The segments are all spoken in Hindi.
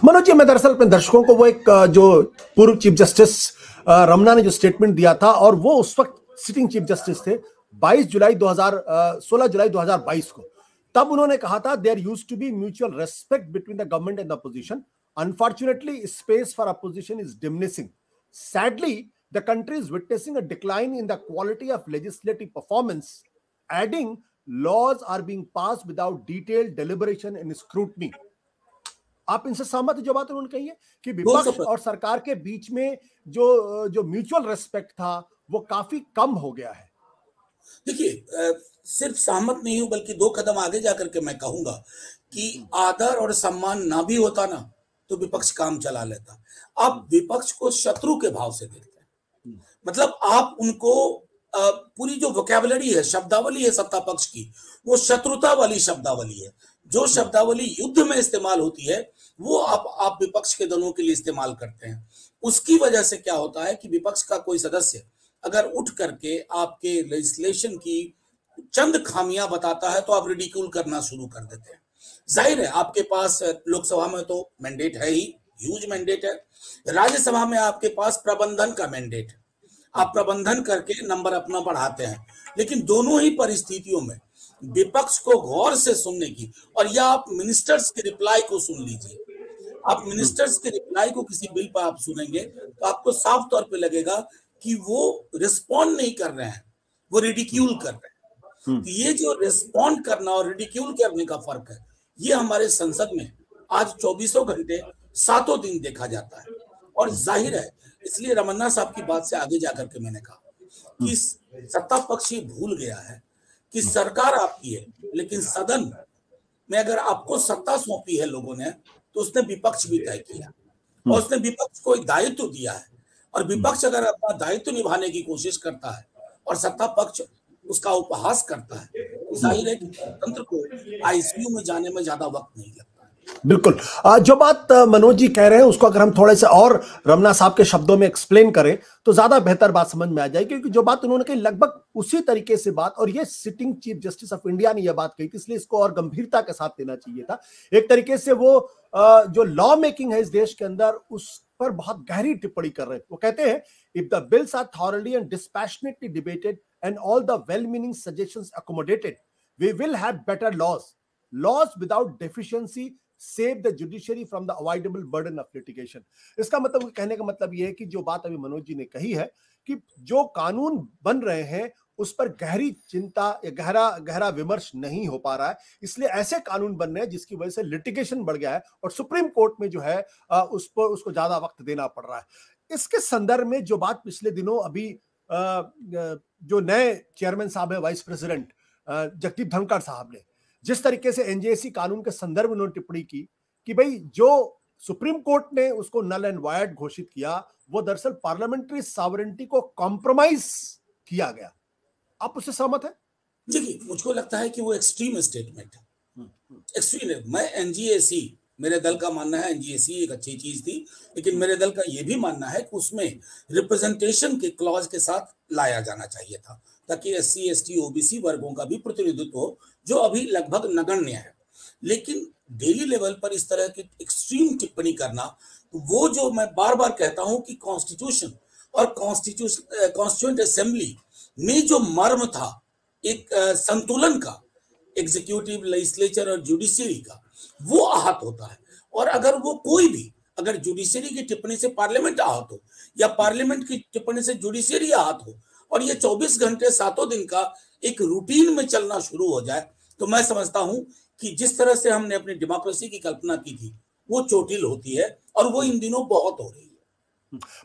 मनोज जी, मैं दरअसल अपने दर्शकों को वो एक जो पूर्व चीफ जस्टिस रमन्ना ने जो स्टेटमेंट दिया था, और वो उस वक्त सिटिंग चीफ जस्टिस थे 16 जुलाई 2022 को। तब उन्होंने कहा था, there used to be mutual respect between the government and the opposition. Unfortunately space for opposition is diminishing. Sadly the country is witnessing a decline in the quality of legislative performance, adding laws are being passed without detailed deliberation and scrutiny. आप इनसे सहमत जो बात उन्होंने कही है कि विपक्ष और सरकार के बीच में जो म्यूचुअल रेस्पेक्ट था वो काफी कम हो गया है? देखिए, सिर्फ सहमत नहीं हूं, बल्कि 2 कदम आगे जाकर के मैं कहूंगा कि आदर और सम्मान ना भी होता ना तो विपक्ष काम चला लेता। आप विपक्ष को शत्रु के भाव से देखते हैं, मतलब आप उनको पूरी जो वोकैबुलरी है, शब्दावली है सत्ता पक्ष की, वो शत्रुता वाली शब्दावली है। जो शब्दावली युद्ध में इस्तेमाल होती है वो आप विपक्ष के दलों के लिए इस्तेमाल करते हैं। उसकी वजह से क्या होता है कि विपक्ष का कोई सदस्य अगर उठ करके आपके लेजिस्लेशन की चंद खामियां बताता है तो आप रिडिक्यूल करना शुरू कर देते हैं। जाहिर है, आपके पास लोकसभा में तो मैंडेट है ही, ह्यूज मैंडेट है। राज्यसभा में आपके पास प्रबंधन का मैंडेट है, आप प्रबंधन करके नंबर अपना बढ़ाते हैं। लेकिन दोनों ही परिस्थितियों में विपक्ष को गौर से सुनने की, और या आप मिनिस्टर्स के रिप्लाई को सुन लीजिए। आप मिनिस्टर्स के रिप्लाई को किसी बिल पर आप सुनेंगे तो आपको साफ तौर पे लगेगा कि वो रिस्पॉन्ड नहीं कर रहे हैं, वो रिडिक्यूल कर रहे हैं। तो ये जो रिस्पॉन्ड करना और रिडिक्यूल करने का फर्क है, ये हमारे संसद में आज 24 घंटे 7 दिन देखा जाता है। और जाहिर है, इसलिए रमन्ना साहब की बात से आगे जाकर के मैंने कहा कि सत्ता पक्ष ये भूल गया है कि सरकार आपकी है, लेकिन सदन में अगर आपको सत्ता सौंपी है लोगों ने, तो उसने विपक्ष भी तय किया और उसने विपक्ष को एक दायित्व दिया है। और विपक्ष अगर अपना दायित्व निभाने की कोशिश करता है और सत्ता पक्ष उसका उपहास करता है, तो जाहिर है कि तंत्र को आईसीयू में जाने में ज्यादा वक्त नहीं लगता। बिल्कुल। जो बात मनोज जी कह रहे हैं उसको अगर हम थोड़े से और रमन्ना साहब के शब्दों में एक्सप्लेन करें तो ज्यादा बेहतर बात समझ में आ जाएगी, क्योंकि जो बात उन्होंने कही लगभग उसी तरीके से बात, और ये sitting chief justice of India ने यह बात कही थी, इसलिए इसको और गंभीरता के साथ लेना चाहिए था। एक तरीके से वो जो लॉ मेकिंग है इस देश के अंदर उस पर बहुत गहरी टिप्पणी कर रहे हैं। वो कहते हैं, if the bills are thoroughly and dispassionately debated and all the well meaning suggestions accommodated, we will have better laws without deficiency save the judiciary from the avoidable burden of litigation. इसका मतलब, कहने का मतलब यह है कि जो बात अभी मनोज जी ने कही है कि जो कानून बन रहे हैं उस पर गहरी चिंता या गहरा विमर्श नहीं हो पा रहा है, इसलिए ऐसे कानून बन रहे हैं जिसकी वजह से लिटिगेशन बढ़ गया है और सुप्रीम कोर्ट में जो है उसको ज्यादा वक्त देना पड़ रहा है। इसके संदर्भ में जो बात पिछले दिनों अभी जो नए चेयरमैन साहब है, वाइस प्रेसिडेंट जगदीप धनखड़ साहब ने जिस तरीके से एनजेसी कानून के संदर्भ में उन्होंने टिप्पणी की कि भाई जो सुप्रीम कोर्ट ने उसको नल एंड वायर्ड घोषित किया वो दरअसल पार्लियामेंट्री सॉवरेनिटी को कॉम्प्रोमाइज किया गया, आप उससे सहमत हैं? देखिए, मुझको लगता है कि वो एक्सट्रीम स्टेटमेंट है, एक्सट्रीम। मैं एनजीएसी, मेरे दल का मानना है एनजीएसी एक अच्छी चीज थी, लेकिन मेरे दल का यह भी मानना है कि उसमें रिप्रेजेंटेशन के क्लॉज के साथ लाया जाना चाहिए था, ताकि एससी एसटी ओबीसी वर्गों का भी प्रतिनिधित्व हो, जो अभी लगभग नगण्य है। लेकिन डेली लेवल पर इस तरह की एक्सट्रीम टिप्पणी करना, तो वो जो मैं बार बार कहता हूं कि कॉन्स्टिट्यूशन और कॉन्स्टिट्यूएंट असेंबली में जो मर्म था एक संतुलन का, एग्जीक्यूटिव, लेजिस्लेचर और जुडिशरी का, वो आहत होता है। और अगर वो कोई भी, अगर जुडिशरी की टिप्पणी से पार्लियामेंट आहत हो या पार्लियामेंट की टिप्पणी से जुडिशरी आहत हो और ये 24 घंटे 7 दिन का एक रूटीन में चलना शुरू हो जाए, तो मैं समझता हूं कि जिस तरह से हमने अपनी डेमोक्रेसी की कल्पना की थी वो चोटिल होती है, और वो इन दिनों बहुत हो रही है।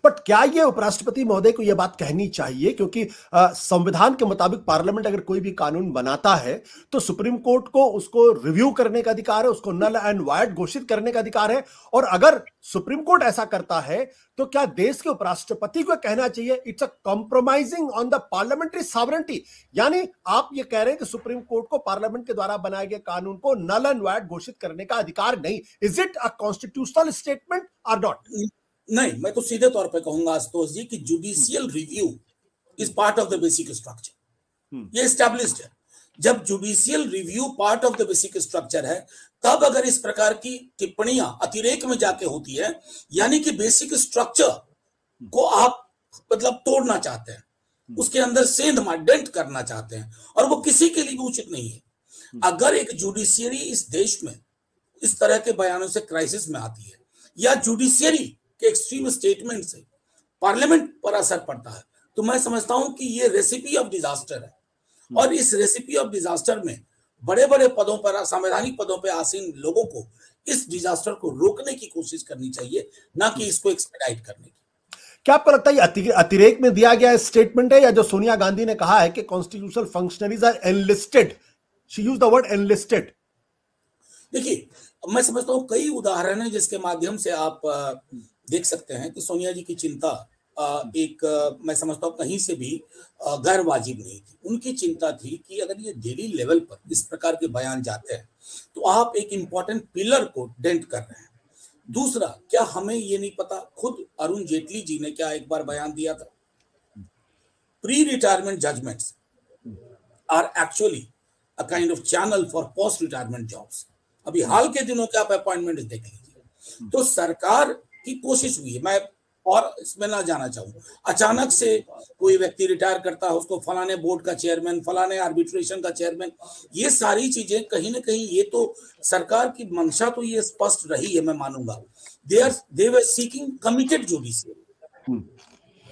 बट क्या ये उपराष्ट्रपति महोदय को यह बात कहनी चाहिए, क्योंकि संविधान के मुताबिक पार्लियामेंट अगर कोई भी कानून बनाता है तो सुप्रीम कोर्ट को उसको रिव्यू करने का अधिकार है, उसको नल एंड वायर्ड घोषित करने का अधिकार है, और अगर सुप्रीम कोर्ट ऐसा करता है तो क्या देश के उपराष्ट्रपति को कहना चाहिए it's a compromising on the parliamentary sovereignty? यानी आप ये कह रहे हैं कि सुप्रीम कोर्ट को पार्लियामेंट के द्वारा बनाए गए कानून को नल एंड वायर्ड घोषित करने का अधिकार नहीं। Is it a constitutional statement और नॉट? नहीं, मैं तो सीधे तौर पे कहूंगा आशुतोष जी कि judicial review is part of the basic structure, ये एस्टैब्लिश्ड है। जब judicial review part of the basic structure है तब अगर इस प्रकार की टिप्पणियां अतिरेक में जाके होती है, यानी कि बेसिक स्ट्रक्चर को आप मतलब तोड़ना चाहते हैं, उसके अंदर सेंध डेंट करना चाहते हैं, और वो किसी के लिए भी उचित नहीं है। अगर एक जुडिशियरी इस देश में इस तरह के बयानों से क्राइसिस में आती है, या जुडिशियरी के एक्सट्रीम स्टेटमेंट से पार्लियामेंट पर असर पड़ता है, तो मैं समझता हूं कि ये रेसिपी ऑफ डिजास्टर है। और इस रेसिपी ऑफ डिजास्टर में बड़े बड़े पदों पर, संवैधानिक पदों पर आसीन लोगों को इस डिजास्टर को रोकने की कोशिश करनी चाहिए, ना कि इसको एक्सपेडाइट करने की। क्या आपको लगता है अतिरेक में दिया गया स्टेटमेंट है, या जो सोनिया गांधी ने कहा है कि constitutional functionaries are enlisted, she used the word enlisted? देखिए, मैं समझता हूं कई उदाहरण हैं जिसके माध्यम से आप देख सकते हैं कि सोनिया जी की चिंता मैं समझता हूं कहीं से भी गैर वाजिब नहीं थी। उनकी चिंता थी कि अगर ये डेली लेवल पर इस प्रकार के बयान जाते हैं तो आप एक इंपॉर्टेंट पिलर को डेंट कर रहे हैं। दूसरा, क्या हमें ये नहीं पता, खुद अरुण जेटली जी ने क्या एक बार बयान दिया था, pre retirement judgements are actually a kind of channel for post retirement jobs. अभी हाल के दिनों के आप अपॉइंटमेंट देख लीजिए, तो सरकार की कोशिश हुई है, मैं और इसमें ना जाना चाहूँ, अचानक से कोई व्यक्ति रिटायर करता है, उसको फलाने बोर्ड का चेयरमैन, फलाने आर्बिट्रेशन का चेयरमैन, ये सारी चीजें कहीं ना कहीं, ये तो सरकार की मंशा तो ये स्पष्ट रही है, मैं मानूंगा। दे वर सीकिंग कमिटेड जुडिशियरी,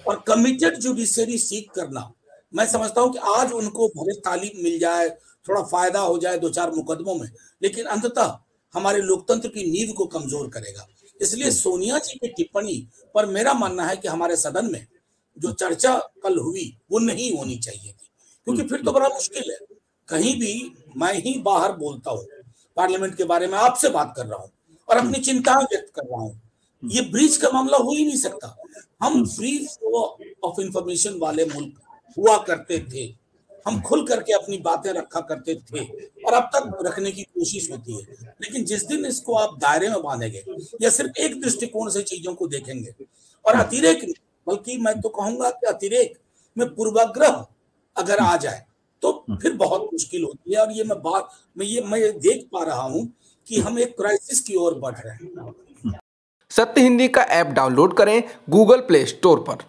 और कमिटेड जुडिशियरी सीख करना, मैं समझता हूं कि आज उनको भले तालीम मिल जाए, थोड़ा फायदा हो जाए 2-4 मुकदमों में, लेकिन अंततः हमारे लोकतंत्र की नींव को कमजोर करेगा। इसलिए सोनिया जी की टिप्पणी पर मेरा मानना है कि हमारे सदन में जो चर्चा कल हुई वो नहीं होनी चाहिए थी, क्योंकि फिर तो बड़ा मुश्किल है। कहीं भी मैं ही बाहर बोलता हूँ, पार्लियामेंट के बारे में आपसे बात कर रहा हूँ और अपनी चिंताएं व्यक्त कर रहा हूँ, ये ब्रीच का मामला हो ही नहीं सकता। हम फ्री फ्लो ऑफ इंफॉर्मेशन वाले मुल्क हुआ करते थे, हम खुल करके अपनी बातें रखा करते थे, और अब तक रखने की कोशिश होती है। लेकिन जिस दिन इसको आप दायरे में बांधेंगे या सिर्फ एक दृष्टिकोण से चीजों को देखेंगे, और अतिरेक, बल्कि मैं तो कहूंगा कि अतिरेक में पूर्वाग्रह अगर आ जाए तो फिर बहुत मुश्किल होती है। और ये मैं देख पा रहा हूं कि हम एक क्राइसिस की ओर बढ़ रहे हैं। सत्य हिंदी का ऐप डाउनलोड करें गूगल प्ले स्टोर पर।